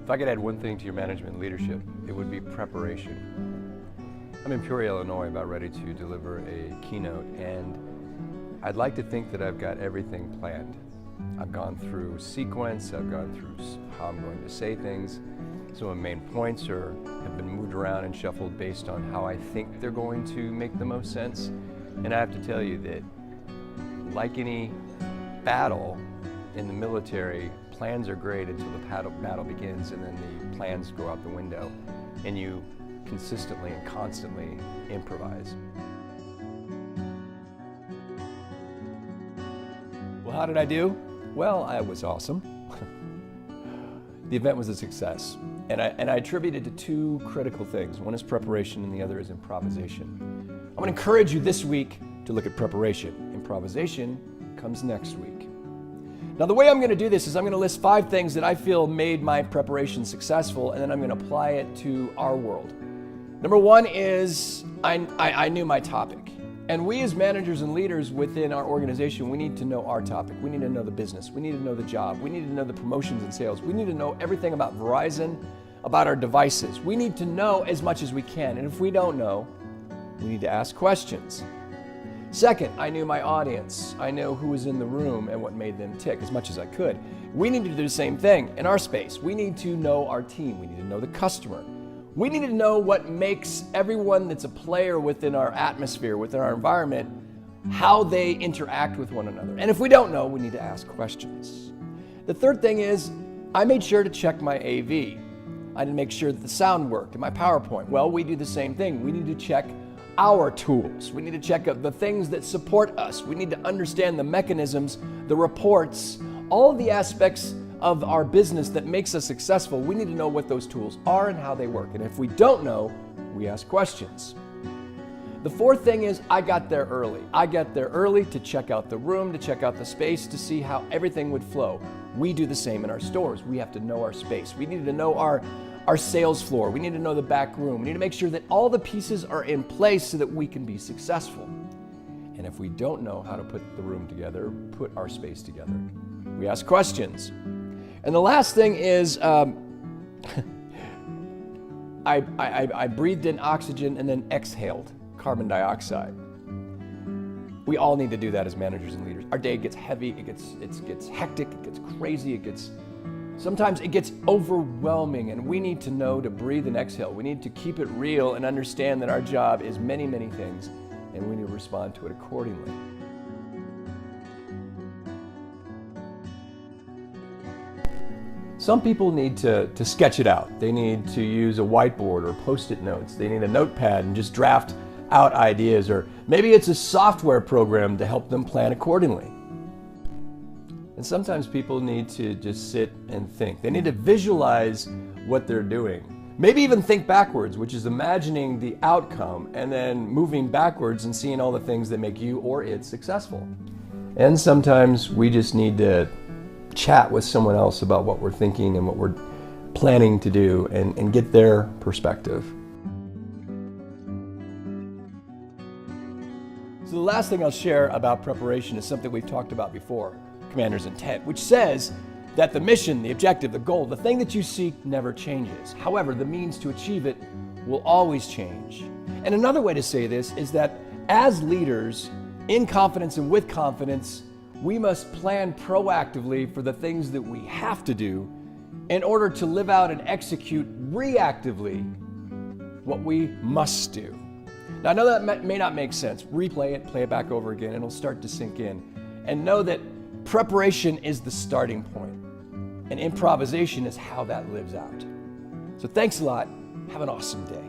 If I could add one thing to your management and leadership, it would be preparation. I'm in Peoria, Illinois, about ready to deliver a keynote, and I'd like to think that I've got everything planned. I've gone through sequence, I've gone through how I'm going to say things. Some of the main points have been moved around and shuffled based on how I think they're going to make the most sense. And I have to tell you that, like any battle in the military, plans are great until the battle begins, and then the plans go out the window and you consistently and constantly improvise. Well, how did I do? Well, I was awesome. The event was a success, and I attribute it to two critical things. One is preparation and the other is improvisation. I'm going to encourage you this week to look at preparation. Improvisation comes next week. Now, the way I'm going to do this is I'm going to list 5 things that I feel made my preparation successful, and then I'm going to apply it to our world. Number 1 is I knew my topic. And we as managers and leaders within our organization, we need to know our topic. We need to know the business. We need to know the job. We need to know the promotions and sales. We need to know everything about Verizon, about our devices. We need to know as much as we can. And if we don't know, we need to ask questions. Second, I knew my audience. I knew who was in the room and what made them tick as much as I could. We need to do the same thing in our space. We need to know our team. We need to know the customer. We need to know what makes everyone that's a player within our atmosphere, within our environment, how they interact with one another. And if we don't know, we need to ask questions. The third thing is I made sure to check my AV. I didn't make sure that the sound worked and my PowerPoint. Well, we do the same thing. We need to check our tools. We need to check out the things that support us. We need to understand the mechanisms, the reports, all of the aspects of our business that makes us successful. We need to know what those tools are and how they work. And if we don't know, we ask questions. The fourth thing is I got there early. I got there early to check out the room, to check out the space, to see how everything would flow. We do the same in our stores. We have to know our space. We need to know our sales floor. We need to know the back room. We need to make sure that all the pieces are in place so that we can be successful. And if we don't know how to put the room together, put our space together, we ask questions. And the last thing is I breathed in oxygen and then exhaled carbon dioxide. We all need to do that as managers and leaders. Our day gets heavy, it gets hectic, it gets crazy, sometimes it gets overwhelming, and we need to know to breathe and exhale. We need to keep it real and understand that our job is many, many things, and we need to respond to it accordingly. Some people need to sketch it out. They need to use a whiteboard or Post-it notes. They need a notepad and just draft out ideas, or maybe it's a software program to help them plan accordingly. And sometimes people need to just sit and think. They need to visualize what they're doing. Maybe even think backwards, which is imagining the outcome and then moving backwards and seeing all the things that make you or it successful. And sometimes we just need to chat with someone else about what we're thinking and what we're planning to do and get their perspective. So the last thing I'll share about preparation is something we've talked about before, Commander's Intent, which says that the mission, the objective, the goal, the thing that you seek never changes. However, the means to achieve it will always change. And another way to say this is that as leaders, in confidence and with confidence, we must plan proactively for the things that we have to do in order to live out and execute reactively what we must do. Now, I know that may not make sense. Replay it, play it back over again, and it'll start to sink in. And know that preparation is the starting point, and improvisation is how that lives out. So thanks a lot. Have an awesome day.